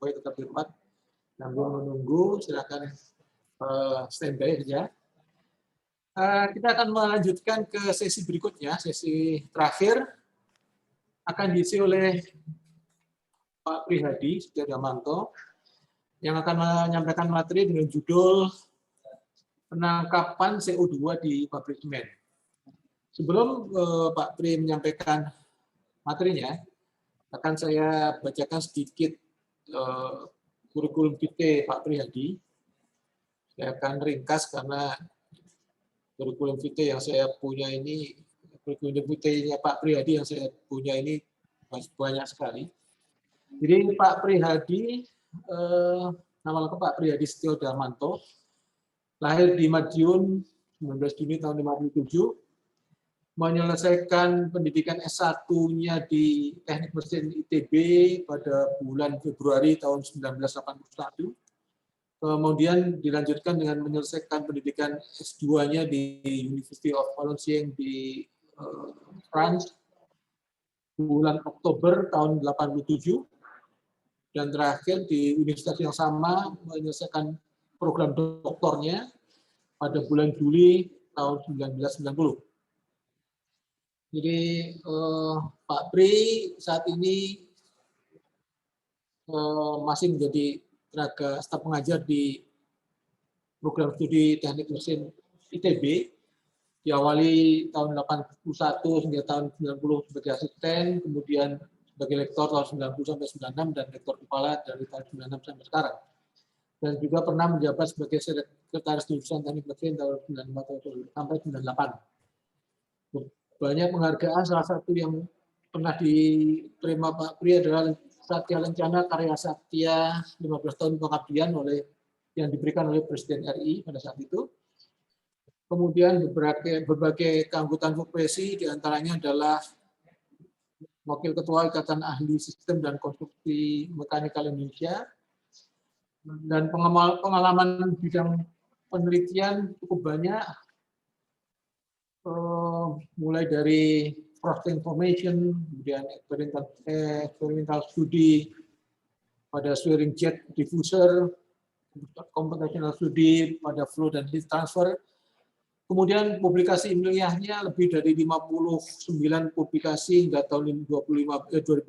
supaya tetap di tempat. Sambil menunggu, silakan standby saja. Kita akan melanjutkan ke sesi berikutnya, sesi terakhir akan diisi oleh Pak Prihadi Setiadamanto yang akan menyampaikan materi dengan judul penangkapan CO2 di pabrik semen. Sebelum Pak Pri menyampaikan materinya, akan saya bacakan sedikit kurikulum vitae Pak Prihadi. Saya akan ringkas karena kurikulum vitae yang saya punya ini, kurikulum vitae-nya Pak Prihadi yang saya punya ini banyak sekali. Jadi Pak Prihadi, nama lengkap Pak Prihadi Setiadamanto, lahir di Madiun 19 Juni tahun 57, menyelesaikan pendidikan S1-nya di Teknik Mesin ITB pada bulan Februari tahun 1981. Kemudian dilanjutkan dengan menyelesaikan pendidikan S2-nya di University of Valenciennes di France bulan Oktober tahun 87, dan terakhir di universitas yang sama menyelesaikan program doktornya pada bulan Juli tahun 1990. Jadi Pak Pri saat ini masih menjadi tenaga staf pengajar di program studi Teknik Mesin ITB, diawali tahun 81 hingga tahun 90 sebagai asisten, kemudian sebagai lektor tahun 90 sampai 96 dan lektor kepala dari tahun 96 sampai sekarang. Dan juga pernah menjabat sebagai sekretaris jurusan Teknik Mesin tahun 95 sampai 98. Banyak penghargaan, salah satu yang pernah diterima Pak Pri adalah Satya Lencana Karya Satya 15 tahun pengabdian yang diberikan oleh Presiden RI pada saat itu. Kemudian berbagai keanggotaan profesi, diantaranya adalah Wakil Ketua Ikatan Ahli Sistem dan Konstruksi Mekanikal Indonesia, dan pengalaman bidang penelitian cukup banyak, mulai dari process information, kemudian experimental studi pada swearing jet diffuser, computational studi pada flow dan heat transfer. Kemudian publikasi ilmiahnya lebih dari 59 publikasi hingga tahun 2015.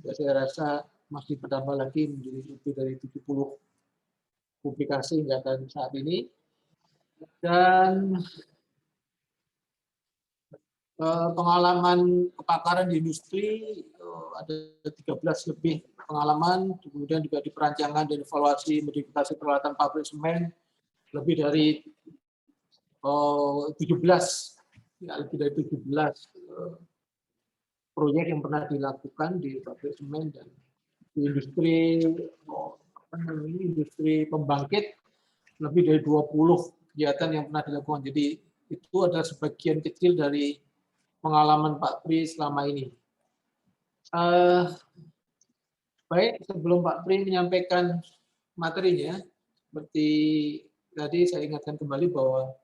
Dan saya rasa masih bertambah lagi menjadi lebih dari 70 publikasi hingga saat ini. Dan pengalaman kepakaran di industri ada 13 lebih pengalaman, kemudian juga di perancangan dan evaluasi modifikasi peralatan pabrik semen lebih dari 17 proyek yang pernah dilakukan di pabrik semen dan di industri pembangkit lebih dari 20 kegiatan yang pernah dilakukan. Jadi itu adalah sebagian kecil dari pengalaman Pak Pri selama ini. Baik, sebelum Pak Pri menyampaikan materinya, seperti tadi saya ingatkan kembali bahwa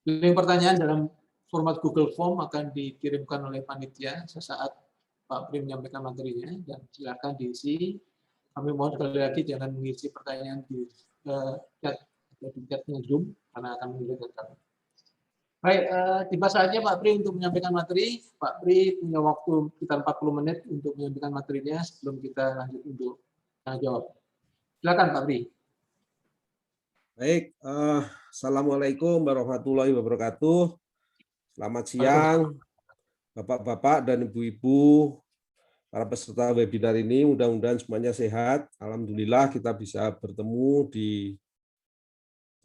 link pertanyaan dalam format Google Form akan dikirimkan oleh panitia sesaat Pak Pri menyampaikan materinya, dan silakan diisi. Kami mohon sekali lagi jangan mengisi pertanyaan di chat atau di chatnya Zoom karena akan menyulitkan kami. Baik, tiba saatnya Pak Pri untuk menyampaikan materi. Pak Pri punya waktu sekitar 40 menit untuk menyampaikan materinya sebelum kita lanjut untuk tanya jawab. Silakan Pak Pri. Baik, Assalamualaikum warahmatullahi wabarakatuh. Selamat siang, Bapak-bapak dan Ibu-ibu, para peserta webinar ini. Mudah-mudahan semuanya sehat. Alhamdulillah kita bisa bertemu di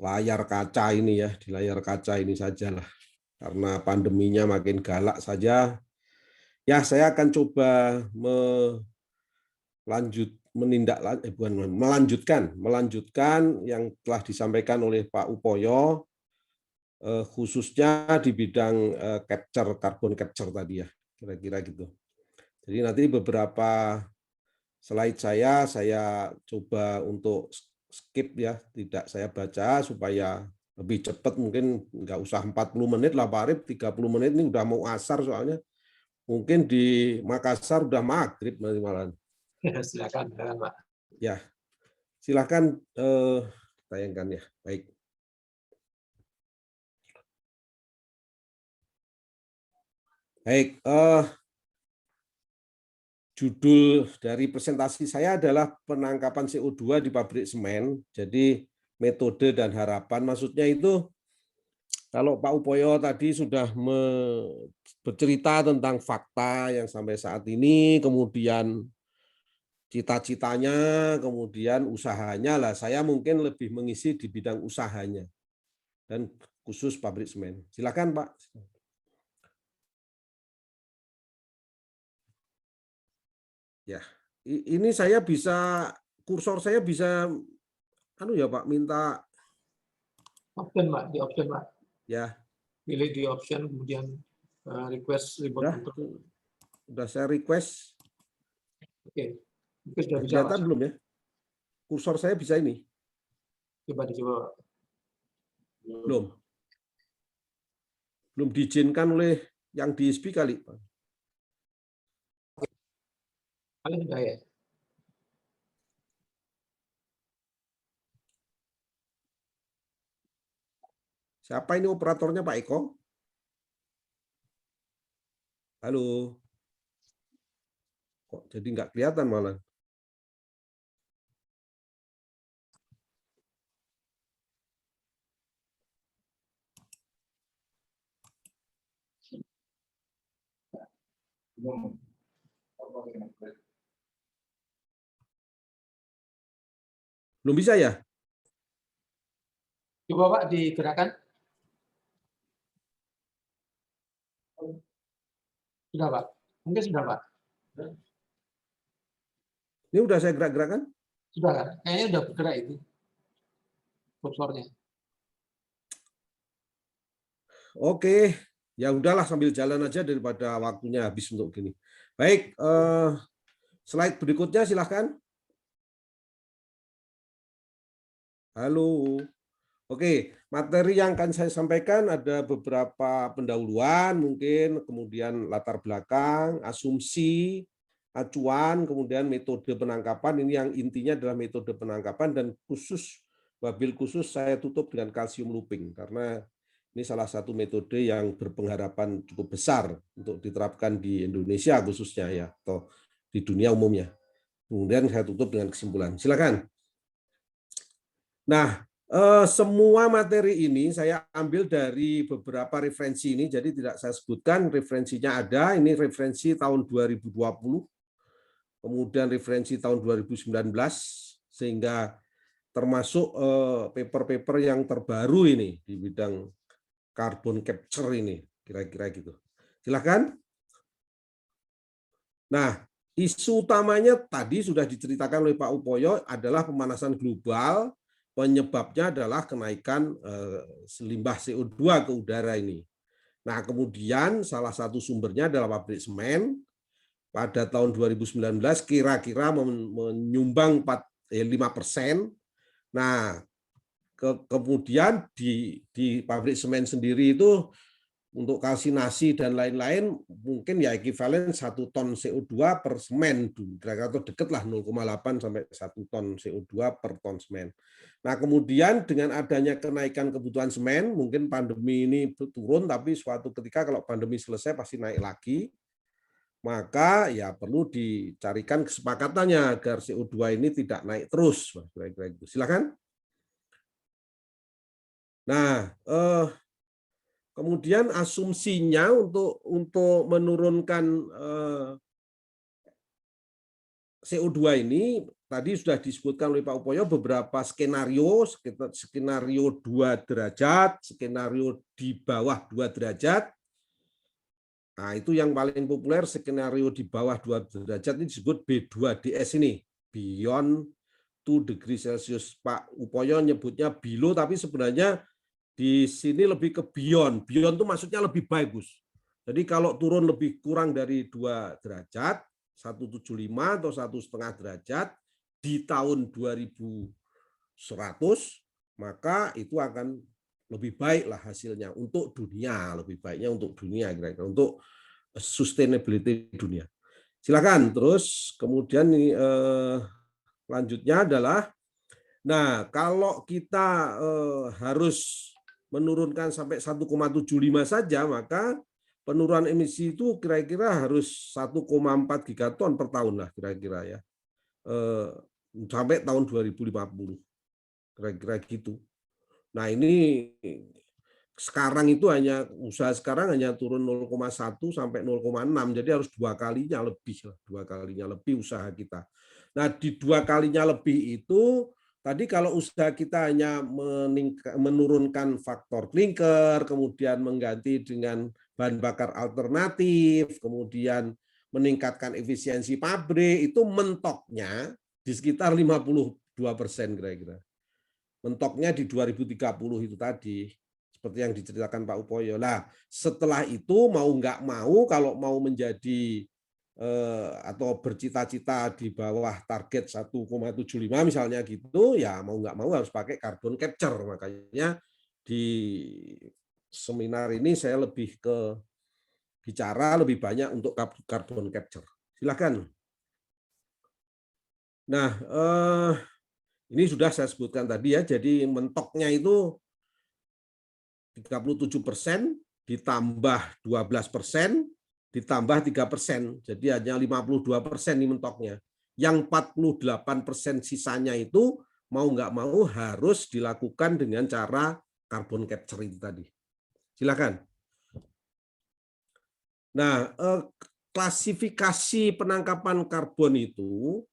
layar kaca ini ya, di layar kaca ini sajalah. Karena pandeminya makin galak saja. Ya, saya akan coba melanjutkan yang telah disampaikan oleh Pak Upoyo, khususnya di bidang carbon capture tadi ya, kira-kira gitu. Jadi nanti beberapa slide saya coba untuk skip ya, tidak saya baca supaya lebih cepat, mungkin nggak usah 40 menit lah Pak Arif, 30 menit ini udah mau asar soalnya. Mungkin di Makassar udah maghrib nanti malam. Silakan, Pak. Ya, silakan tayangkan ya. Baik. Baik, judul dari presentasi saya adalah penangkapan CO2 di pabrik semen. Jadi metode dan harapan, maksudnya itu kalau Pak Upoyo tadi sudah bercerita tentang fakta yang sampai saat ini, kemudian cita-citanya, kemudian usahanya lah. Saya mungkin lebih mengisi di bidang usahanya dan khusus pabrik semen. Silakan Pak. Ya, ini saya bisa kursor saya bisa ya Pak minta Option, Pak, di option, Pak. ya. Pilih di option, kemudian request remote control. Udah saya request. Oke, mungkin sudah bisa, Kelihatan Pak. belum ya? Kursor saya bisa ini? Coba dicoba, Pak. Belum. Belum diizinkan oleh yang DSP kali, Pak. Paling sudah ya. Siapa ini operatornya Pak Eko? Halo. Kok jadi nggak kelihatan malah? Belum bisa ya? Coba, Pak, digerakkan. Sudah, Pak. Mungkin sudah, Pak. Ini udah saya gerak-gerakkan? Sudah, kan? Kayaknya udah bergerak itu. Kursornya. Oke, ya udahlah sambil jalan aja daripada waktunya habis untuk gini. Baik, slide berikutnya silahkan. Halo. Oke, materi yang akan saya sampaikan ada beberapa pendahuluan, mungkin kemudian latar belakang, asumsi, acuan, kemudian metode penangkapan. Ini yang intinya adalah metode penangkapan dan wabil khusus saya tutup dengan kalsium looping karena ini salah satu metode yang berpengharapan cukup besar untuk diterapkan di Indonesia khususnya ya atau di dunia umumnya. Kemudian saya tutup dengan kesimpulan. Silakan. Nah, semua materi ini saya ambil dari beberapa referensi ini, jadi tidak saya sebutkan, referensinya ada, ini referensi tahun 2020, kemudian referensi tahun 2019, sehingga termasuk paper-paper yang terbaru ini di bidang carbon capture ini, kira-kira gitu. Silakan. Nah, isu utamanya tadi sudah diceritakan oleh Pak Upoyo adalah pemanasan global. Penyebabnya adalah kenaikan limbah CO2 ke udara ini. Nah, kemudian salah satu sumbernya adalah pabrik semen. Pada tahun 2019 kira-kira menyumbang 5%. Nah, kemudian di pabrik semen sendiri itu untuk kalsinasi dan lain-lain mungkin ya ekuivalen 1 ton CO2 per semen, atau dekatlah 0,8 sampai 1 ton CO2 per ton semen. Nah, kemudian dengan adanya kenaikan kebutuhan semen, mungkin pandemi ini turun, tapi suatu ketika kalau pandemi selesai pasti naik lagi, maka ya perlu dicarikan kesepakatannya agar CO2 ini tidak naik terus. Silakan. Nah, kemudian asumsinya untuk menurunkan CO2 ini tadi sudah disebutkan oleh Pak Upoyo beberapa skenario 2 derajat, skenario di bawah 2 derajat. Nah, itu yang paling populer skenario di bawah 2 derajat ini disebut B2DS ini, beyond 2 degrees Celsius. Pak Upoyo nyebutnya below, tapi sebenarnya di sini lebih ke beyond. Beyond itu maksudnya lebih bagus. Jadi kalau turun lebih kurang dari 2 derajat, 175 atau 1,5 derajat di tahun 2100, maka itu akan lebih baik lah hasilnya untuk dunia, lebih baiknya untuk dunia kira-kira. Untuk sustainability dunia. Silakan. Terus kemudian lanjutnya adalah, nah kalau kita harus menurunkan sampai 1,75 saja, maka penurunan emisi itu kira-kira harus 1,4 gigaton per tahun lah kira-kira ya, sampai tahun 2050 kira-kira gitu. Nah ini sekarang itu usaha sekarang hanya turun 0,1 sampai 0,6, jadi harus dua kalinya lebih usaha kita. Nah di dua kalinya lebih itu tadi kalau usaha kita hanya menurunkan faktor klinker, kemudian mengganti dengan bahan bakar alternatif, kemudian meningkatkan efisiensi pabrik, itu mentoknya di sekitar 52% kira-kira. Mentoknya di 2030 itu tadi, seperti yang diceritakan Pak Upoyo. Nah, setelah itu mau nggak mau, kalau mau menjadi atau bercita-cita di bawah target 1,75 misalnya gitu, ya mau nggak mau harus pakai carbon capture. Makanya di seminar ini saya lebih ke bicara lebih banyak untuk carbon capture. Silakan. Nah, ini sudah saya sebutkan tadi ya, jadi mentoknya itu 37% ditambah 12% ditambah 3%, jadi hanya 52% nih mentoknya. Yang 48% sisanya itu mau nggak mau harus dilakukan dengan cara carbon capture itu tadi. Silakan. Nah, klasifikasi penangkapan karbon itu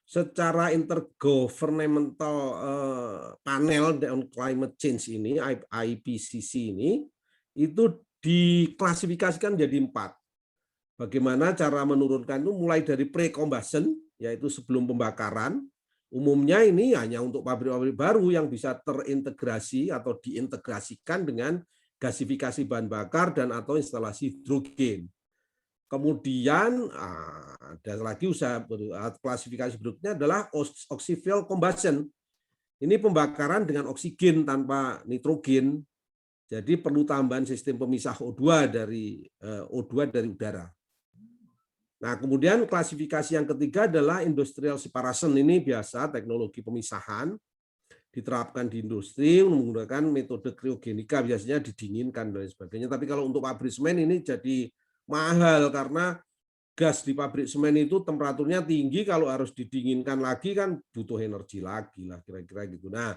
secara intergovernmental panel on climate change ini, IPCC ini, itu diklasifikasikan menjadi 4. Bagaimana cara menurunkan itu mulai dari pre-combustion, yaitu sebelum pembakaran. Umumnya ini hanya untuk pabrik-pabrik baru yang bisa terintegrasi atau diintegrasikan dengan gasifikasi bahan bakar dan atau instalasi hidrogen. Kemudian ada lagi usaha klasifikasi berikutnya adalah oxy-fuel combustion. Ini pembakaran dengan oksigen tanpa nitrogen. Jadi perlu tambahan sistem pemisah O2 dari udara. Nah, kemudian klasifikasi yang ketiga adalah industrial separation. Ini biasa teknologi pemisahan diterapkan di industri menggunakan metode kriogenika, biasanya didinginkan dan sebagainya. Tapi kalau untuk pabrik semen ini jadi mahal karena gas di pabrik semen itu temperaturnya tinggi, kalau harus didinginkan lagi kan butuh energi lagi lah kira-kira gitu. Nah,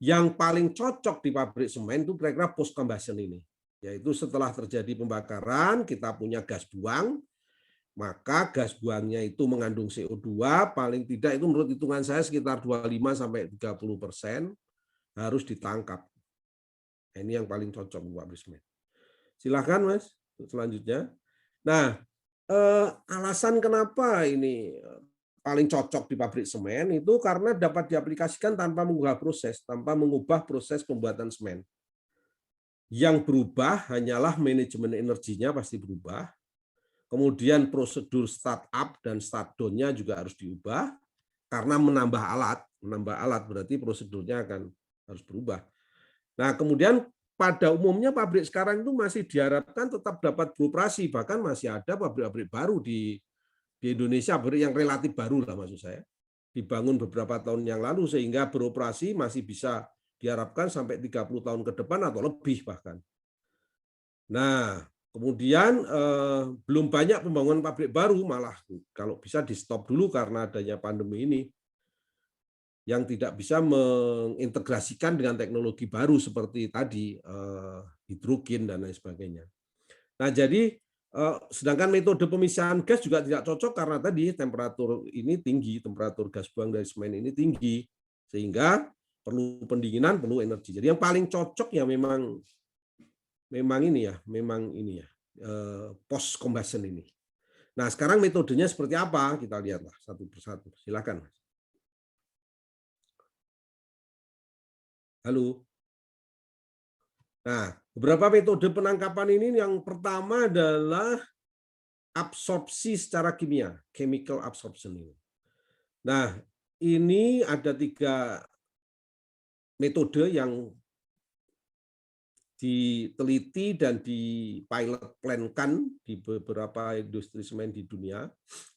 yang paling cocok di pabrik semen itu kira-kira post combustion ini, yaitu setelah terjadi pembakaran kita punya gas buang, maka gas buangnya itu mengandung CO2 paling tidak itu menurut hitungan saya sekitar 25-30% harus ditangkap. Ini yang paling cocok buat pabrik semen. Silahkan Mas, selanjutnya. Nah, alasan kenapa ini paling cocok di pabrik semen itu karena dapat diaplikasikan tanpa mengubah proses pembuatan semen. Yang berubah hanyalah manajemen energinya pasti berubah. Kemudian prosedur startup dan start down-nya juga harus diubah karena menambah alat berarti prosedurnya akan harus berubah. Nah, kemudian pada umumnya pabrik sekarang itu masih diharapkan tetap dapat beroperasi, bahkan masih ada pabrik-pabrik baru di Indonesia yang relatif baru lah maksud saya, dibangun beberapa tahun yang lalu sehingga beroperasi masih bisa diharapkan sampai 30 tahun ke depan atau lebih bahkan. Nah, kemudian belum banyak pembangunan pabrik baru, malah kalau bisa di stop dulu karena adanya pandemi ini, yang tidak bisa mengintegrasikan dengan teknologi baru seperti tadi hidrogen dan lain sebagainya. Nah, jadi sedangkan metode pemisahan gas juga tidak cocok karena tadi temperatur ini tinggi, temperatur gas buang dari semen ini tinggi, sehingga perlu pendinginan, perlu energi. Jadi yang paling cocok ya memang ini ya post combustion ini. Nah, sekarang metodenya seperti apa? Kita lihatlah satu persatu. Silakan. Halo. Nah, beberapa metode penangkapan ini yang pertama adalah absorpsi secara kimia, chemical absorption ini. Nah, ini ada 3 metode yang diteliti dan dipilot plan-kan di beberapa industri semen di dunia.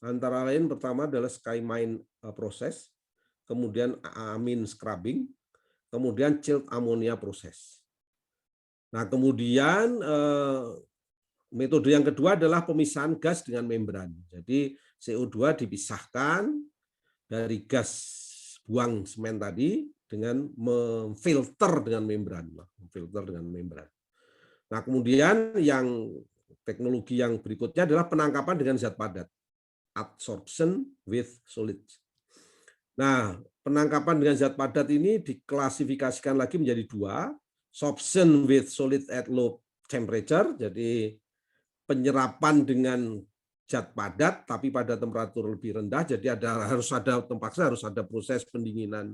Antara lain pertama adalah SkyMine proses, kemudian amine scrubbing, kemudian chilled ammonia proses. Nah, kemudian metode yang kedua adalah pemisahan gas dengan membran. Jadi CO2 dipisahkan dari gas buang semen tadi dengan memfilter dengan membran. Nah, kemudian teknologi yang berikutnya adalah penangkapan dengan zat padat, adsorption with solids. Nah, penangkapan dengan zat padat ini diklasifikasikan lagi menjadi dua, sorption with solid at low temperature, jadi penyerapan dengan zat padat tapi pada temperatur lebih rendah, jadi harus ada proses pendinginan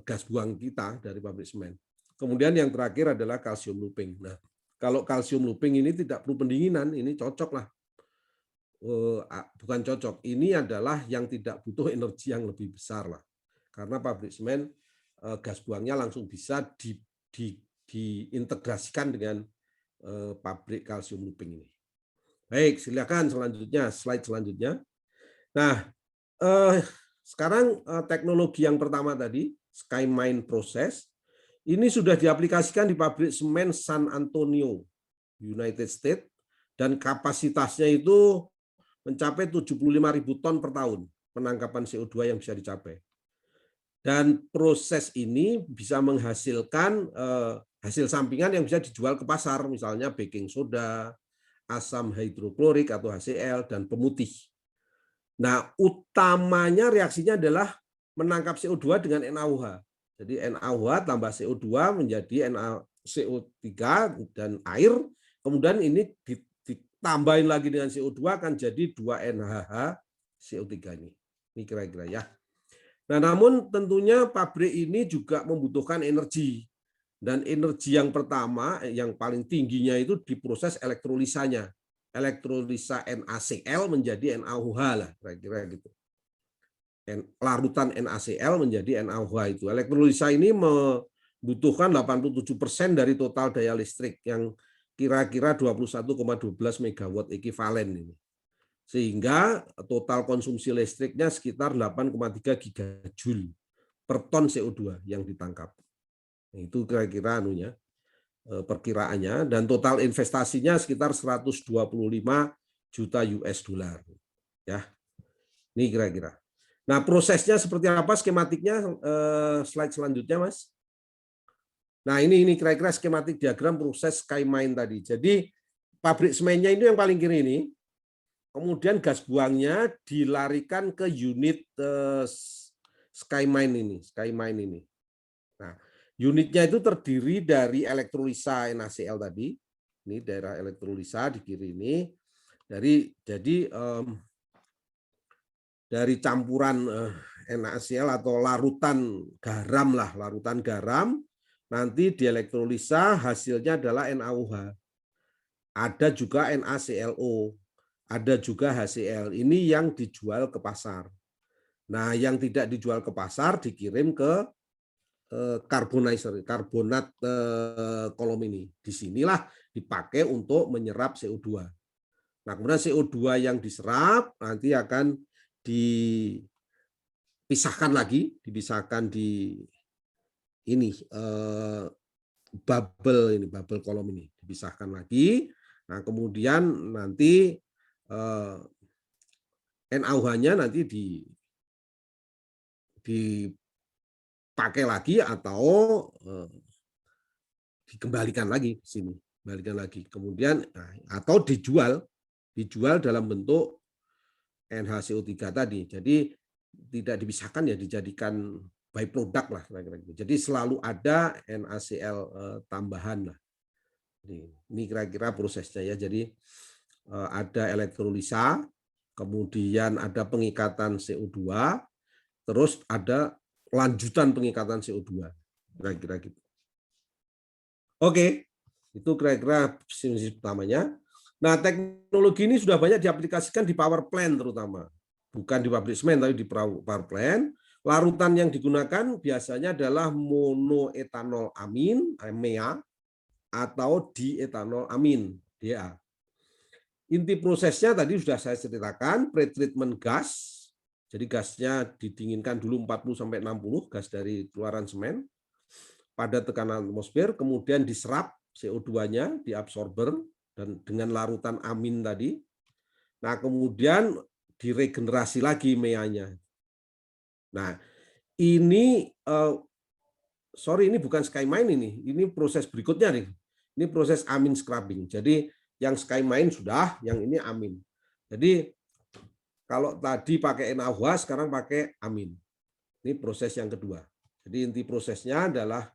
gas buang kita dari pabrik semen. Kemudian yang terakhir adalah kalsium looping. Nah, kalau kalsium looping ini tidak perlu pendinginan, ini cocok lah. Bukan cocok, ini adalah yang tidak butuh energi yang lebih besar lah. Karena pabrik semen gas buangnya langsung bisa diintegrasikan dengan pabrik kalsium looping ini. Baik, silakan selanjutnya, slide selanjutnya. Nah, sekarang teknologi yang pertama tadi, SkyMine proses, ini sudah diaplikasikan di pabrik semen San Antonio, United States, dan kapasitasnya itu mencapai 75.000 ton per tahun penangkapan CO2 yang bisa dicapai. Dan proses ini bisa menghasilkan hasil sampingan yang bisa dijual ke pasar, misalnya baking soda, asam hidroklorik atau HCl, dan pemutih. Nah, utamanya reaksinya adalah menangkap CO2 dengan NaOH. Jadi NaOH tambah CO2 menjadi NaCO3 dan air, kemudian ini ditambahin lagi dengan CO2 akan jadi 2NaHCO3 ini. Ini kira-kira ya. Nah, namun tentunya pabrik ini juga membutuhkan energi. Dan energi yang pertama, yang paling tingginya itu di proses elektrolisanya. Elektrolisa NaCl menjadi NaOH lah, kira-kira gitu. Larutan NaCl menjadi NaOH itu. Elektrolisa ini membutuhkan 87% dari total daya listrik yang kira-kira 21,12 megawatt ekivalen ini. Sehingga total konsumsi listriknya sekitar 8,3 gigajoule per ton CO2 yang ditangkap. Itu kira-kira perkiraannya, dan total investasinya sekitar 125 juta US dollar. Ya, ini kira-kira. Nah, prosesnya seperti apa skematiknya? Slide selanjutnya, Mas. Nah, ini kira-kira skematik diagram proses SkyMine tadi. Jadi pabrik semennya itu yang paling kiri ini. Kemudian gas buangnya dilarikan ke unit SkyMine ini. Nah, unitnya itu terdiri dari elektrolisa NaCl tadi. Ini daerah elektrolisa di kiri ini. Dari campuran NaCl atau larutan garam, nanti dielektrolisa hasilnya adalah NaOH. Ada juga NaClO, ada juga HCl. Ini yang dijual ke pasar. Nah, yang tidak dijual ke pasar dikirim ke karbonat kolom ini. Disinilah dipakai untuk menyerap CO2. Nah, kemudian CO2 yang diserap nanti akan dipisahkan di ini bubble kolom ini dipisahkan lagi. Nah, kemudian nanti NaOH-nya nanti dipakai lagi atau dikembalikan lagi ke sini, kemudian atau dijual dalam bentuk NaCO3 tadi. Jadi tidak dipisahkan ya, dijadikan byproduct lah kira-kira gitu. Jadi selalu ada NaCl tambahan lah. Ini kira-kira prosesnya ya. Jadi ada elektrolisa, kemudian ada pengikatan CO2, terus ada lanjutan pengikatan CO2, kira-kira gitu. Oke, itu kira-kira prinsip utamanya. Nah, teknologi ini sudah banyak diaplikasikan di power plant terutama. Bukan di pabrik semen, tapi di power plant. Larutan yang digunakan biasanya adalah monoetanol amin, MEA, atau dietanol amin, DA. Inti prosesnya tadi sudah saya ceritakan, pretreatment gas. Jadi gasnya didinginkan dulu 40-60, gas dari keluaran semen, pada tekanan atmosfer, kemudian diserap CO2-nya, diabsorber, dan dengan larutan amin tadi. Nah, kemudian diregenerasi lagi MEA-nya. Nah, ini ini bukan SkyMine ini proses berikutnya nih. Ini proses amin scrubbing. Jadi yang SkyMine sudah, yang ini amin. Jadi kalau tadi pakai NaOH, sekarang pakai amin. Ini proses yang kedua. Jadi inti prosesnya adalah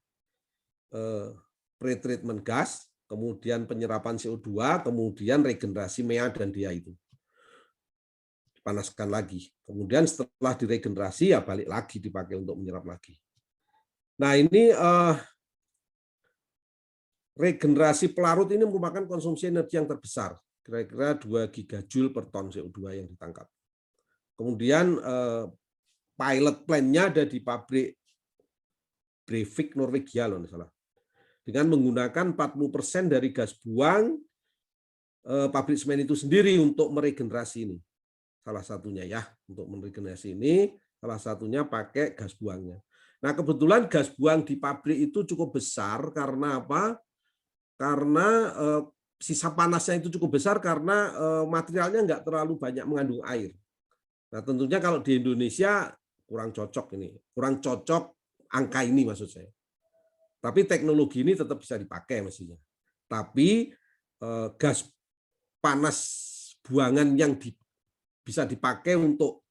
pretreatment gas, kemudian penyerapan CO2, kemudian regenerasi MEA dan DA itu. Dipanaskan lagi. Kemudian setelah diregenerasi ya balik lagi dipakai untuk menyerap lagi. Nah, ini regenerasi pelarut ini merupakan konsumsi energi yang terbesar, kira-kira 2 gigajoule per ton CO2 yang ditangkap. Kemudian pilot plant-nya ada di pabrik Brevik, Norwegia loh, salah. Dengan menggunakan 40% dari gas buang pabrik semen itu sendiri untuk meregenerasi ini. Salah satunya ya, untuk meregenerasi ini, salah satunya pakai gas buangnya. Nah, kebetulan gas buang di pabrik itu cukup besar karena apa? Karena sisa panasnya itu cukup besar karena materialnya nggak terlalu banyak mengandung air. Nah, tentunya kalau di Indonesia kurang cocok ini, kurang cocok angka ini maksud saya. Tapi teknologi ini tetap bisa dipakai mestinya. Tapi gas panas buangan yang bisa dipakai untuk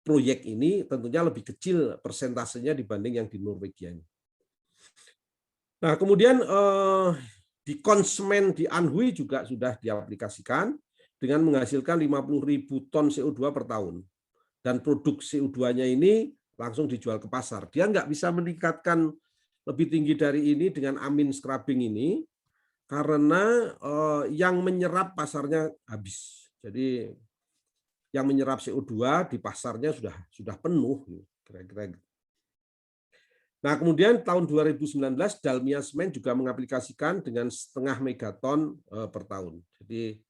proyek ini tentunya lebih kecil persentasenya dibanding yang di Norwegia ini. Nah, kemudian di konsumen di Anhui juga sudah diaplikasikan dengan menghasilkan 50.000 ton CO2 per tahun. Dan produk CO2-nya ini langsung dijual ke pasar. Dia nggak bisa meningkatkan lebih tinggi dari ini dengan amin scrubbing ini, karena yang menyerap pasarnya habis. Jadi yang menyerap CO2 di pasarnya sudah penuh, kira-kira. Nah, kemudian tahun 2019 Dalmia Semen juga mengaplikasikan dengan 0,5 megaton per tahun. Jadi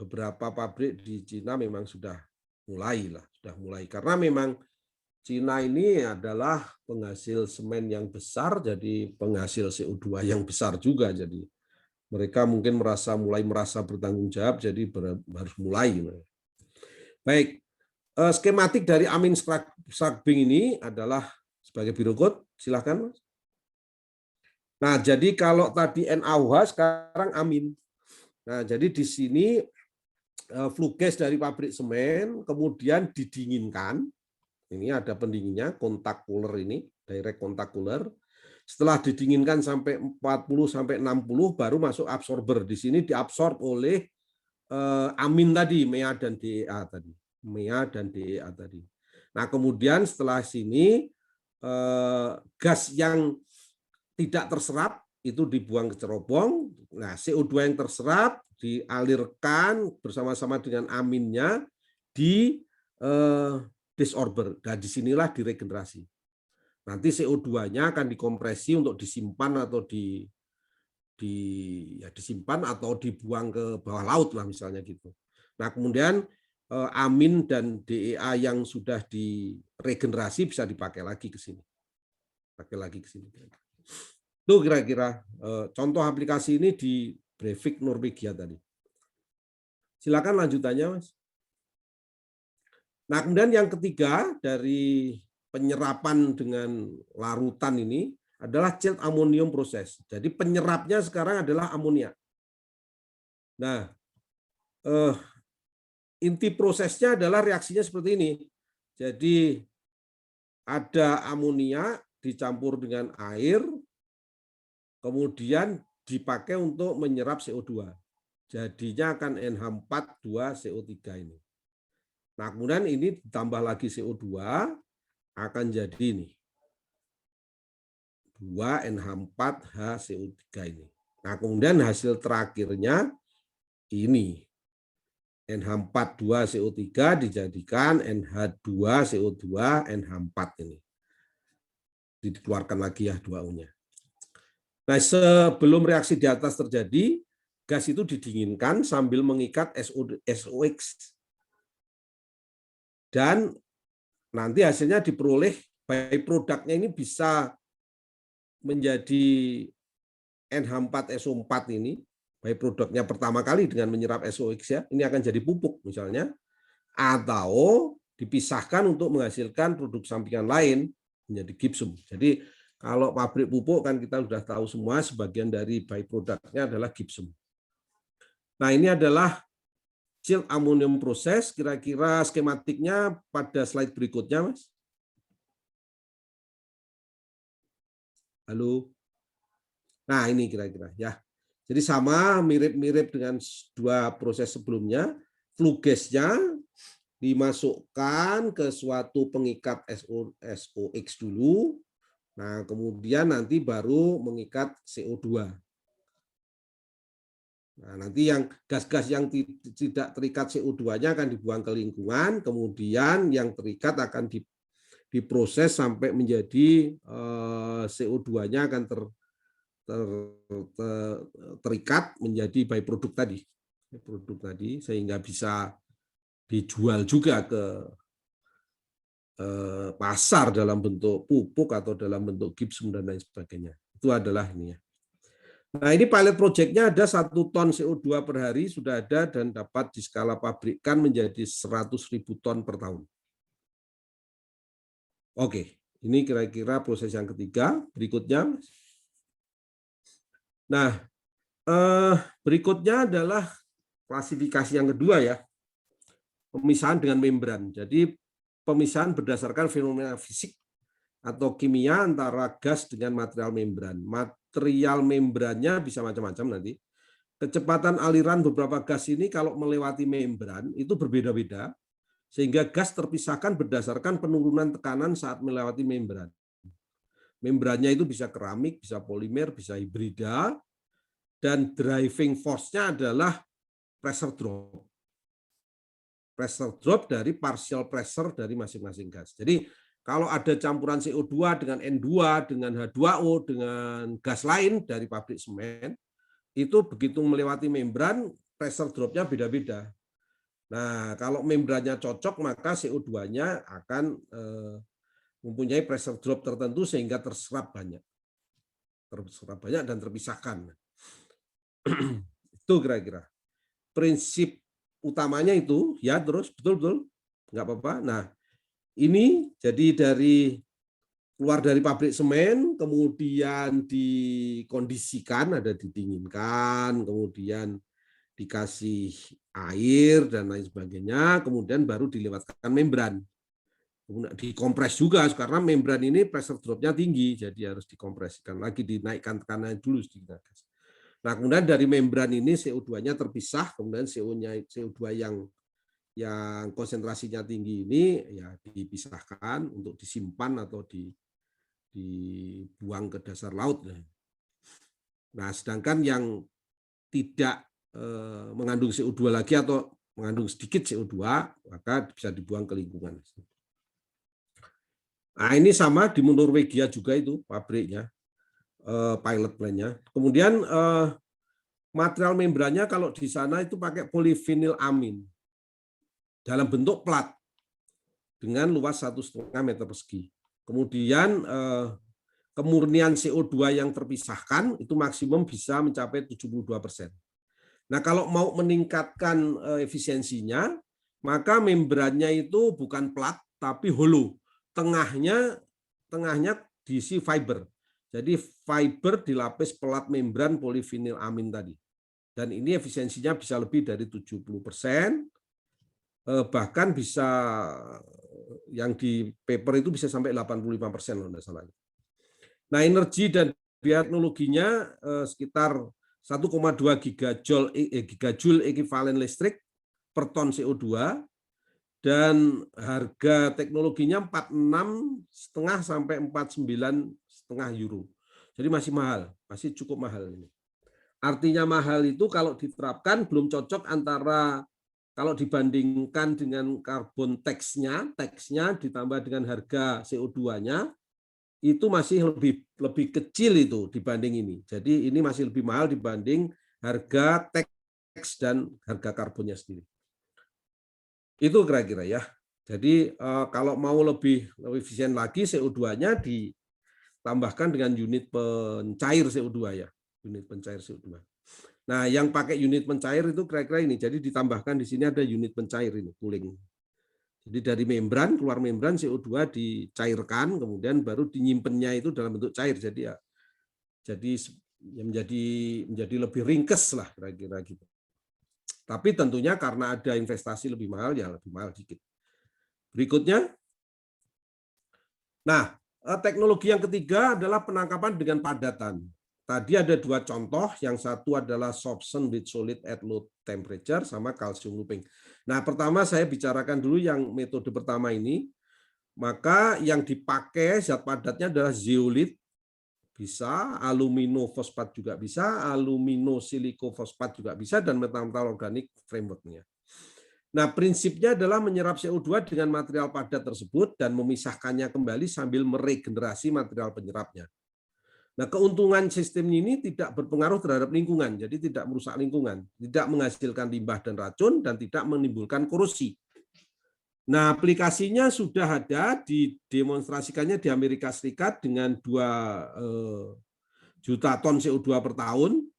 beberapa pabrik di Cina memang sudah mulai karena memang Cina ini adalah penghasil semen yang besar, jadi penghasil CO2 yang besar juga. Jadi mereka mungkin mulai merasa bertanggung jawab, jadi harus mulai. Baik, skematik dari amin scrubbing ini adalah sebagai berikut. Silakan. Nah, jadi kalau tadi NaOH, sekarang amin. Nah, jadi di sini flue gas dari pabrik semen kemudian didinginkan. Ini ada pendinginnya, kontak cooler ini, direct kontak cooler. Setelah didinginkan sampai 40-60 baru masuk absorber. Di sini diabsorb oleh amin tadi, MEA dan DEA tadi. MEA dan DEA tadi. Nah, kemudian setelah sini gas yang tidak terserap itu dibuang ke cerobong. Nah, CO2 yang terserap dialirkan bersama-sama dengan aminnya di disorber. Dan disinilah diregenerasi. Nanti CO2-nya akan dikompresi untuk disimpan atau disimpan atau dibuang ke bawah laut lah misalnya gitu. Nah, kemudian amin dan DEA yang sudah diregenerasi bisa dipakai lagi ke sini. Pakai lagi ke sini. Itu kira-kira contoh aplikasi ini di Brevik, Norwegia tadi. Silakan lanjutannya, Mas. Nah, kemudian yang ketiga dari penyerapan dengan larutan ini adalah chilled ammonium proses. Jadi penyerapnya sekarang adalah amonia. Nah, inti prosesnya adalah reaksinya seperti ini. Jadi ada amonia dicampur dengan air, kemudian dipakai untuk menyerap CO2. Jadinya akan NH4,2CO3 ini. Nah, kemudian ini ditambah lagi CO2, akan jadi ini 2NH4HCO3 ini. Nah, kemudian hasil terakhirnya ini NH4 2CO3 dijadikan NH2 CO2 NH4 ini. Dikeluarkan lagi ya 2O-nya. Nah, sebelum reaksi di atas terjadi, gas itu didinginkan sambil mengikat SOX. Dan nanti hasilnya diperoleh, byproduct-nya ini bisa menjadi NH4SO4 ini, byproduct-nya pertama kali dengan menyerap SOX ya, ini akan jadi pupuk misalnya, atau dipisahkan untuk menghasilkan produk sampingan lain menjadi gypsum. Jadi kalau pabrik pupuk kan kita sudah tahu semua sebagian dari byproduct-nya adalah gypsum. Nah, ini adalah chilled ammonium proses, kira-kira skematiknya pada slide berikutnya, Mas. Halo. Nah, ini kira-kira ya. Jadi sama mirip-mirip dengan dua proses sebelumnya, flue gas-nya dimasukkan ke suatu pengikat SOX dulu. Nah, kemudian nanti baru mengikat CO2. Nah, nanti yang gas-gas yang tidak terikat CO2-nya akan dibuang ke lingkungan, kemudian yang terikat akan diproses sampai menjadi CO2-nya akan terikat menjadi byproduct tadi, sehingga bisa dijual juga ke pasar dalam bentuk pupuk atau dalam bentuk gypsum dan lain sebagainya. Itu adalah ini ya. Nah, ini pilot project-nya ada 1 ton CO2 per hari sudah ada dan dapat di skala pabrikan menjadi 100.000 ton per tahun. Oke, ini kira-kira proses yang ketiga. Berikutnya. Nah, berikutnya adalah klasifikasi yang kedua ya. Pemisahan dengan membran. Jadi pemisahan berdasarkan fenomena fisik atau kimia antara gas dengan material membran. Material membrannya bisa macam-macam nanti. Kecepatan aliran beberapa gas ini kalau melewati membran itu berbeda-beda, sehingga gas terpisahkan berdasarkan penurunan tekanan saat melewati membran. Membrannya itu bisa keramik, bisa polimer, bisa hibrida, dan driving force-nya adalah pressure drop. Pressure drop dari partial pressure dari masing-masing gas. Jadi kalau ada campuran CO2 dengan N2, dengan H2O, dengan gas lain dari pabrik semen, itu begitu melewati membran, pressure drop-nya beda-beda. Nah, kalau membrannya cocok, maka CO2-nya akan mempunyai pressure drop tertentu sehingga terserap banyak. Terserap banyak dan terpisahkan. Itu kira-kira. Prinsip utamanya itu ya, terus betul-betul nggak apa-apa. Nah, ini jadi dari keluar dari pabrik semen, kemudian dikondisikan, ada didinginkan, kemudian dikasih air dan lain sebagainya, kemudian baru dilewatkan membran. Kemudian dikompres juga karena membran ini pressure drop-nya tinggi, jadi harus dikompresikan lagi, dinaikkan tekanan dulu sedikit. Nah, kemudian dari membran ini CO2-nya terpisah, kemudian CO2 yang konsentrasinya tinggi ini ya dipisahkan untuk disimpan atau dibuang ke dasar laut. Nah, sedangkan yang tidak mengandung CO2 lagi atau mengandung sedikit CO2, maka bisa dibuang ke lingkungan. Nah, ini sama di Norwegia juga itu pabriknya, pilot plant-nya. Kemudian material membrannya kalau di sana itu pakai polivinil amin dalam bentuk plat dengan luas 1,5 meter persegi. Kemudian kemurnian CO2 yang terpisahkan itu maksimum bisa mencapai 72%. Nah, kalau mau meningkatkan efisiensinya, maka membrannya itu bukan plat tapi hollow. Tengahnya diisi fiber. Jadi fiber dilapis pelat membran polivinil amin tadi. Dan ini efisiensinya bisa lebih dari 70%, bahkan bisa yang di paper itu bisa sampai 85% loh, enggak salah. Nah, energi dan biaya teknologinya sekitar 1,2 gigajoule ekuivalen listrik per ton CO2 dan harga teknologinya 46,5 sampai 49,5 euro. Jadi masih mahal, masih cukup mahal ini. Artinya mahal itu kalau diterapkan belum cocok antara kalau dibandingkan dengan karbon tax-nya ditambah dengan harga CO2-nya, itu masih lebih kecil itu dibanding ini. Jadi ini masih lebih mahal dibanding harga tax dan harga karbonnya sendiri. Itu kira-kira ya. Jadi kalau mau lebih efisien lagi, CO2-nya ditambahkan dengan unit pencair CO2 ya, unit pencair CO2. Nah, yang pakai unit pencair itu kira-kira ini. Jadi ditambahkan di sini ada unit pencair ini, cooling. Jadi dari membran, keluar membran CO2 dicairkan, kemudian baru dinyimpennya itu dalam bentuk cair. Jadi ya, menjadi lebih ringkes lah kira-kira gitu. Tapi tentunya karena ada investasi lebih mahal, ya lebih mahal dikit. Berikutnya, nah teknologi yang ketiga adalah penangkapan dengan padatan. Tadi ada dua contoh, yang satu adalah sorption with solid at low temperature sama calcium looping. Nah, pertama saya bicarakan dulu yang metode pertama ini. Maka yang dipakai zat padatnya adalah zeolit, bisa, aluminofosfat juga bisa, aluminosilикofosfat juga bisa, dan metal-metal organik framework-nya. Nah, prinsipnya adalah menyerap CO2 dengan material padat tersebut dan memisahkannya kembali sambil meregenerasi material penyerapnya. Nah, keuntungan sistem ini tidak berpengaruh terhadap lingkungan, jadi tidak merusak lingkungan, tidak menghasilkan limbah dan racun, dan tidak menimbulkan korosi. Nah, aplikasinya sudah ada, didemonstrasikannya di Amerika Serikat dengan 2 juta ton CO2 per tahun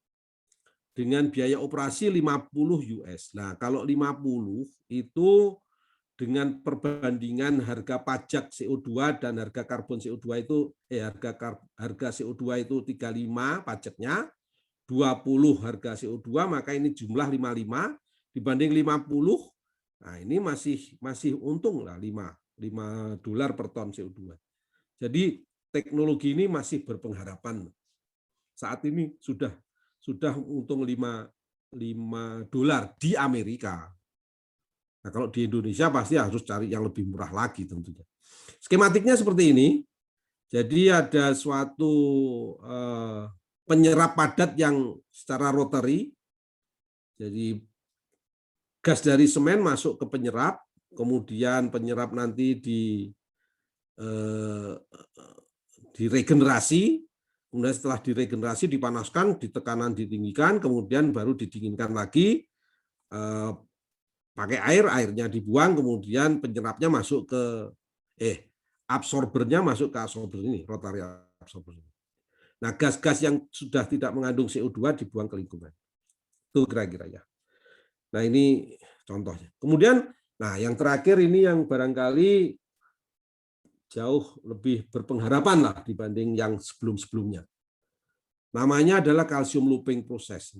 dengan biaya operasi 50 US. Nah, kalau 50 itu dengan perbandingan harga pajak CO2 dan harga karbon CO2 itu harga CO2 itu 35 pajaknya, 20 harga CO2, maka ini jumlah 55 dibanding 50. Nah, ini masih untung lah 5 dolar per ton CO2. Jadi teknologi ini masih berpengharapan. Saat ini sudah untung 5 dolar di Amerika. Nah, kalau di Indonesia pasti harus cari yang lebih murah lagi tentunya. Skematiknya seperti ini. Jadi ada suatu penyerap padat yang secara rotary. Jadi gas dari semen masuk ke penyerap, kemudian penyerap nanti diregenerasi, kemudian setelah diregenerasi dipanaskan, ditekanan ditinggikan, kemudian baru didinginkan lagi, pakai airnya dibuang, kemudian penyerapnya masuk ke absorbernya masuk ke absorber ini, rotary absorber. Nah, gas-gas yang sudah tidak mengandung CO2 dibuang ke lingkungan. Itu kira-kira ya. Nah, ini contohnya. Kemudian, nah yang terakhir ini yang barangkali jauh lebih berpengharapan lah dibanding yang sebelum-sebelumnya. Namanya adalah calcium looping process.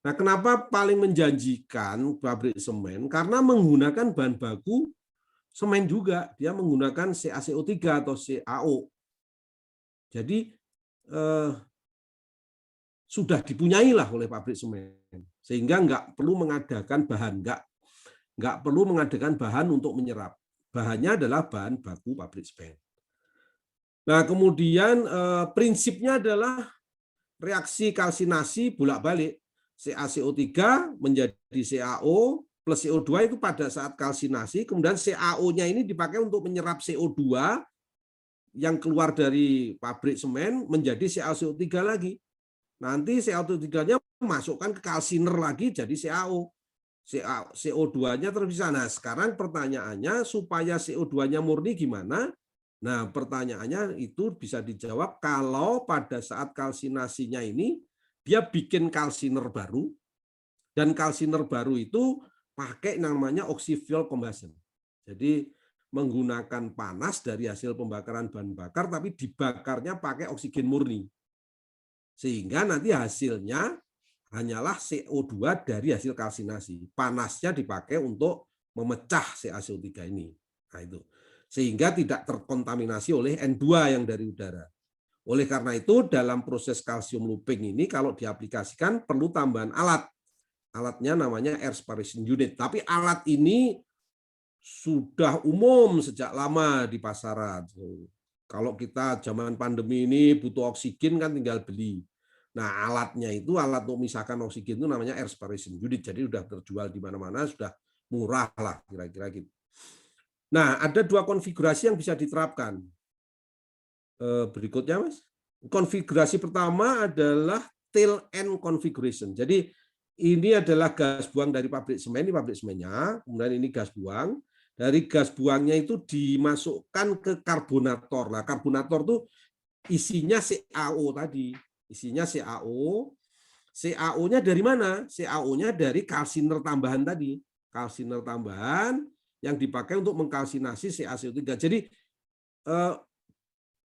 Nah, kenapa paling menjanjikan pabrik semen? Karena menggunakan bahan baku semen juga. Dia menggunakan CaCO3 atau CaO. Jadi sudah dipunyai lah oleh pabrik semen. Sehingga nggak perlu mengadakan bahan, nggak perlu mengadakan bahan untuk menyerap. Bahannya adalah bahan baku pabrik semen. Nah, kemudian prinsipnya adalah reaksi kalsinasi bolak-balik. CaCO3 menjadi CaO plus CO2 itu pada saat kalsinasi, kemudian CaO-nya ini dipakai untuk menyerap CO2 yang keluar dari pabrik semen menjadi CaCO3 lagi. Nanti CO2-nya masukkan ke kalsiner lagi jadi CaO. CO2-nya terpisah. Nah, sekarang pertanyaannya supaya CO2-nya murni gimana? Nah, pertanyaannya itu bisa dijawab kalau pada saat kalsinasinya ini dia bikin kalsiner baru, dan kalsiner baru itu pakai namanya oxy-fuel combustion. Jadi menggunakan panas dari hasil pembakaran bahan bakar, tapi dibakarnya pakai oksigen murni. Sehingga nanti hasilnya hanyalah CO2 dari hasil kalsinasi. Panasnya dipakai untuk memecah CaCO3 ini. Nah, itu. Sehingga tidak terkontaminasi oleh N2 yang dari udara. Oleh karena itu, dalam proses calcium looping ini, kalau diaplikasikan, perlu tambahan alat. Alatnya namanya air separation unit. Tapi alat ini sudah umum sejak lama di pasaran. Kalau kita zaman pandemi ini butuh oksigen kan tinggal beli. Nah, alatnya itu, alat untuk memisahkan oksigen itu namanya air separation unit. Jadi sudah terjual di mana-mana, sudah murah lah kira-kira gitu. Nah, ada 2 konfigurasi yang bisa diterapkan. Berikutnya, Mas. Konfigurasi pertama adalah tail end configuration. Jadi ini adalah gas buang dari pabrik semen, ini pabrik semennya, kemudian ini gas buang. Dari gas buangnya itu dimasukkan ke karbonator. Nah, karbonator itu isinya CaO tadi. Isinya CaO. CaO-nya dari mana? CaO-nya dari kalsiner tambahan tadi. Kalsiner tambahan yang dipakai untuk mengkalsinasi CaCO3. Jadi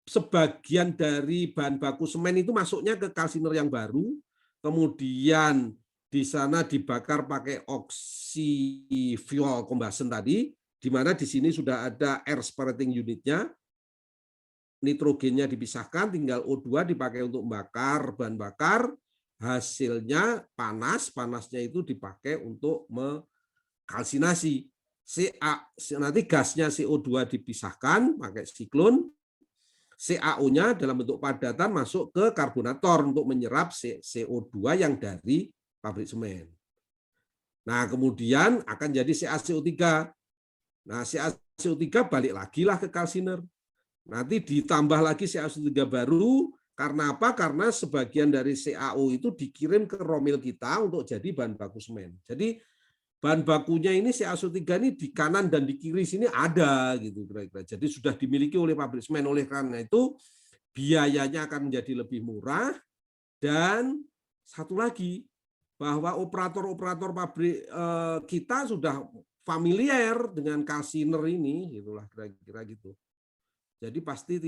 sebagian dari bahan baku semen itu masuknya ke kalsiner yang baru, kemudian di sana dibakar pakai oksi fuel combustion tadi, di mana di sini sudah ada air separating unitnya, nitrogennya dipisahkan, tinggal O2 dipakai untuk membakar bahan bakar, hasilnya panas, panasnya itu dipakai untuk mengkalsinasi. Nanti gasnya CO2 dipisahkan pakai siklon, CaO-nya dalam bentuk padatan masuk ke karbonator untuk menyerap CO2 yang dari pabrik semen. Nah, kemudian akan jadi CaCO3. Nah, CaCO3 balik lagi lah ke kalsiner. Nanti ditambah lagi CaCO3 baru. Karena apa? Karena sebagian dari CaO itu dikirim ke romil kita untuk jadi bahan baku semen. Jadi bahan bakunya ini CaCO3 ini di kanan dan di kiri sini ada gitu kira-kira. Jadi sudah dimiliki oleh pabrik semen. Oleh karena itu biayanya akan menjadi lebih murah, dan satu lagi bahwa operator-operator pabrik kita sudah familiar dengan kalsiner ini, gitulah kira-kira gitu. Jadi pasti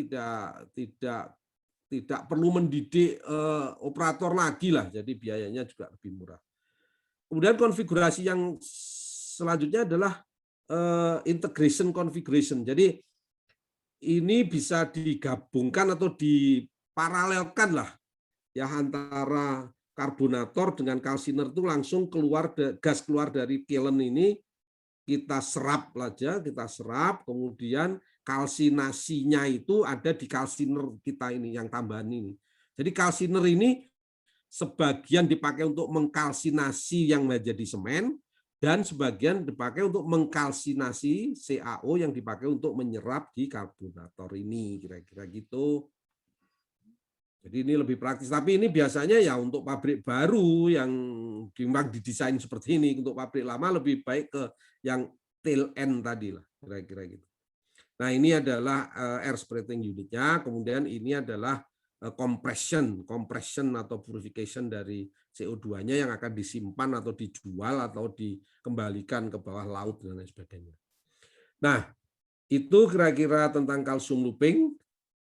tidak perlu mendidik operator lagi lah. Jadi biayanya juga lebih murah. Kemudian konfigurasi yang selanjutnya adalah integration configuration. Jadi ini bisa digabungkan atau diparalelkan lah ya antara karbonator dengan kalsiner itu langsung keluar gas keluar dari kiln ini, kita serap aja, kemudian kalsinasinya itu ada di kalsiner kita ini yang tambahan ini. Jadi kalsiner ini sebagian dipakai untuk mengkalsinasi yang menjadi semen, dan sebagian dipakai untuk mengkalsinasi CaO yang dipakai untuk menyerap di karbonator ini, kira-kira gitu. Jadi ini lebih praktis, tapi ini biasanya ya untuk pabrik baru yang memang didesain seperti ini. Untuk pabrik lama lebih baik ke yang tail end tadi lah, kira-kira gitu. Nah, ini adalah air separating unitnya, kemudian ini adalah compression atau purification dari CO2-nya yang akan disimpan atau dijual atau dikembalikan ke bawah laut dan lain sebagainya. Nah, itu kira-kira tentang calcium looping,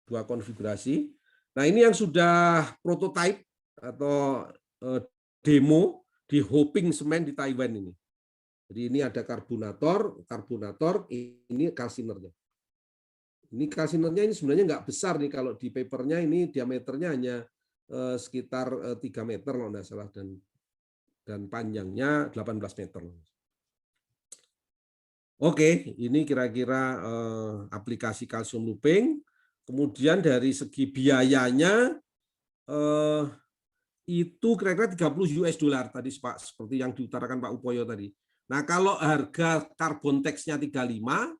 2 konfigurasi. Nah, ini yang sudah prototype atau demo di Hoping Semen di Taiwan ini. Jadi ini ada karbonator, ini kalsinernya. Ini kalsinernya ini sebenarnya nggak besar nih, kalau di papernya ini diameternya hanya sekitar 3 meter kalau nggak salah, dan panjangnya 18 meter. Oke, ini kira-kira aplikasi calcium looping. Kemudian dari segi biayanya itu kira-kira 30 US dollar tadi Pak, seperti yang diutarakan Pak Upoyo tadi. Nah, kalau harga carbon tax-nya 35,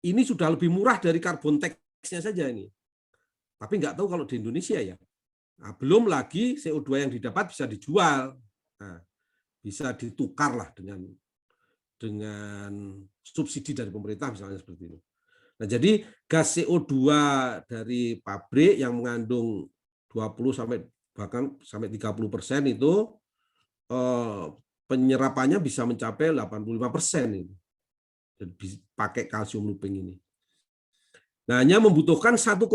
ini sudah lebih murah dari carbon tax-nya saja ini. Tapi nggak tahu kalau di Indonesia ya. Nah, belum lagi CO2 yang didapat bisa dijual. Nah, bisa ditukar lah dengan subsidi dari pemerintah misalnya seperti itu. Nah, jadi gas CO2 dari pabrik yang mengandung 20 sampai bahkan sampai 30% itu penyerapannya bisa mencapai 85% itu. Pakai calcium looping ini. Nah, hanya membutuhkan 1,9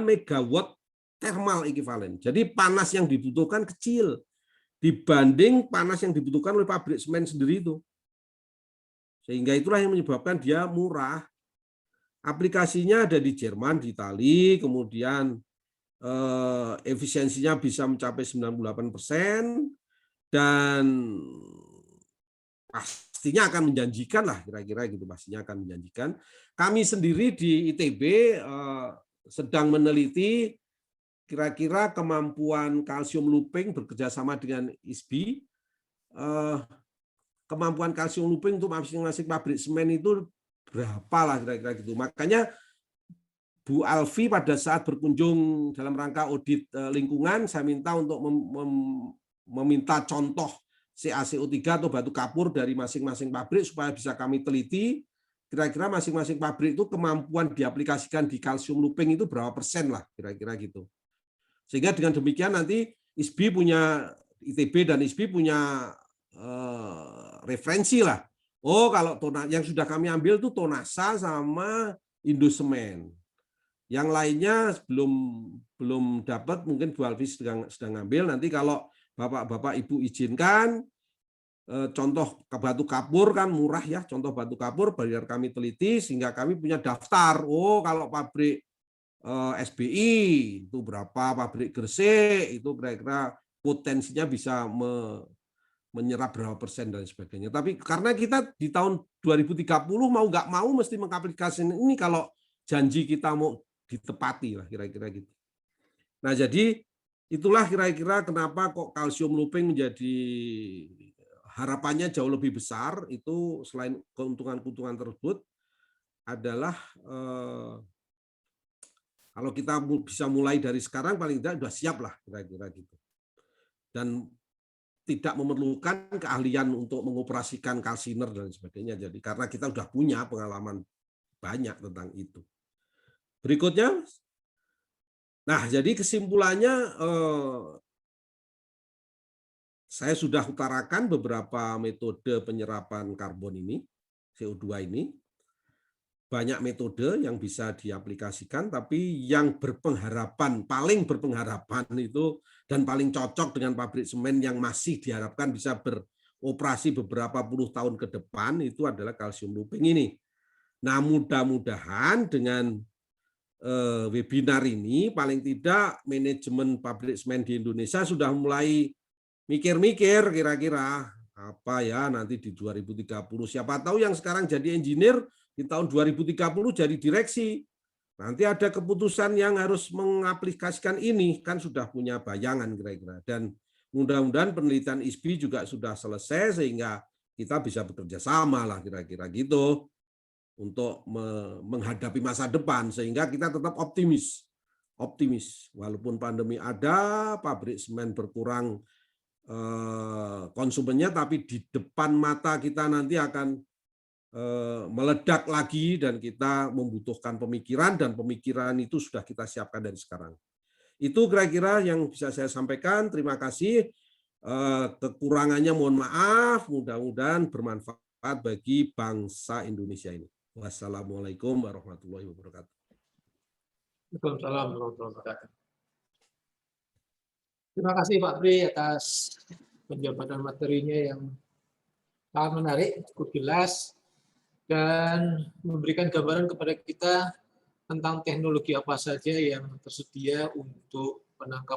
megawatt thermal equivalent. Jadi panas yang dibutuhkan kecil dibanding panas yang dibutuhkan oleh pabrik semen sendiri itu. Sehingga itulah yang menyebabkan dia murah. Aplikasinya ada di Jerman, di Italia, kemudian efisiensinya bisa mencapai 98%, dan pastinya akan menjanjikan lah, kira-kira gitu, pastinya akan menjanjikan. Kami sendiri di ITB sedang meneliti kira-kira kemampuan calcium looping bekerjasama dengan ISBI kemampuan kalsium looping untuk masing-masing pabrik semen itu berapa lah kira-kira gitu. Makanya Bu Alfi pada saat berkunjung dalam rangka audit lingkungan, saya minta untuk meminta contoh CaCO3 atau batu kapur dari masing-masing pabrik supaya bisa kami teliti kira-kira masing-masing pabrik itu kemampuan diaplikasikan di kalsium looping itu berapa persen lah kira-kira gitu. Sehingga dengan demikian nanti ISBI punya, ITB dan ISBI punya referensi lah. Oh, kalau yang sudah kami ambil itu Tonasa sama Indosemen. Yang lainnya belum dapat, mungkin Bu Alfi sedang ngambil. Nanti kalau Bapak Ibu izinkan, contoh batu kapur kan murah ya, contoh batu kapur biar kami teliti sehingga kami punya daftar. Oh, kalau pabrik SBI itu berapa, pabrik Gresik itu kira-kira potensinya bisa menyerap berapa persen dan sebagainya. Tapi karena kita di tahun 2030 mau nggak mau mesti mengaplikasikan ini kalau janji kita mau ditepati lah kira-kira gitu. Nah, jadi itulah kira-kira kenapa kok kalsium looping menjadi harapannya jauh lebih besar. Itu selain keuntungan-keuntungan tersebut adalah kalau kita bisa mulai dari sekarang paling tidak sudah siap lah kira-kira gitu. Dan tidak memerlukan keahlian untuk mengoperasikan kalsiner dan sebagainya. Jadi karena kita sudah punya pengalaman banyak tentang itu. Berikutnya, nah jadi kesimpulannya saya sudah utarakan beberapa metode penyerapan karbon ini, CO2 ini. Banyak metode yang bisa diaplikasikan, tapi yang paling berpengharapan itu dan paling cocok dengan pabrik semen yang masih diharapkan bisa beroperasi beberapa puluh tahun ke depan itu adalah kalsium looping ini. Nah, mudah-mudahan dengan webinar ini paling tidak manajemen pabrik semen di Indonesia sudah mulai mikir-mikir kira-kira apa ya nanti di 2030. Siapa tahu yang sekarang jadi engineer di tahun 2030 jadi direksi. Nanti ada keputusan yang harus mengaplikasikan ini, kan sudah punya bayangan kira-kira. Dan mudah-mudahan penelitian ISBI juga sudah selesai sehingga kita bisa bekerja sama lah kira-kira gitu untuk menghadapi masa depan sehingga kita tetap optimis. Walaupun pandemi ada, pabrik semen berkurang konsumennya, tapi di depan mata kita nanti akan meledak lagi dan kita membutuhkan pemikiran dan pemikiran itu sudah kita siapkan dari sekarang. Itu kira-kira yang bisa saya sampaikan. Terima kasih. Kekurangannya mohon maaf. Mudah-mudahan bermanfaat bagi bangsa Indonesia ini. Wassalamualaikum warahmatullahi wabarakatuh. Waalaikumsalam warahmatullahi wabarakatuh. Terima kasih Pak Pri atas penjabaran materinya yang sangat menarik, cukup jelas, dan memberikan gambaran kepada kita tentang teknologi apa saja yang tersedia untuk penangkapan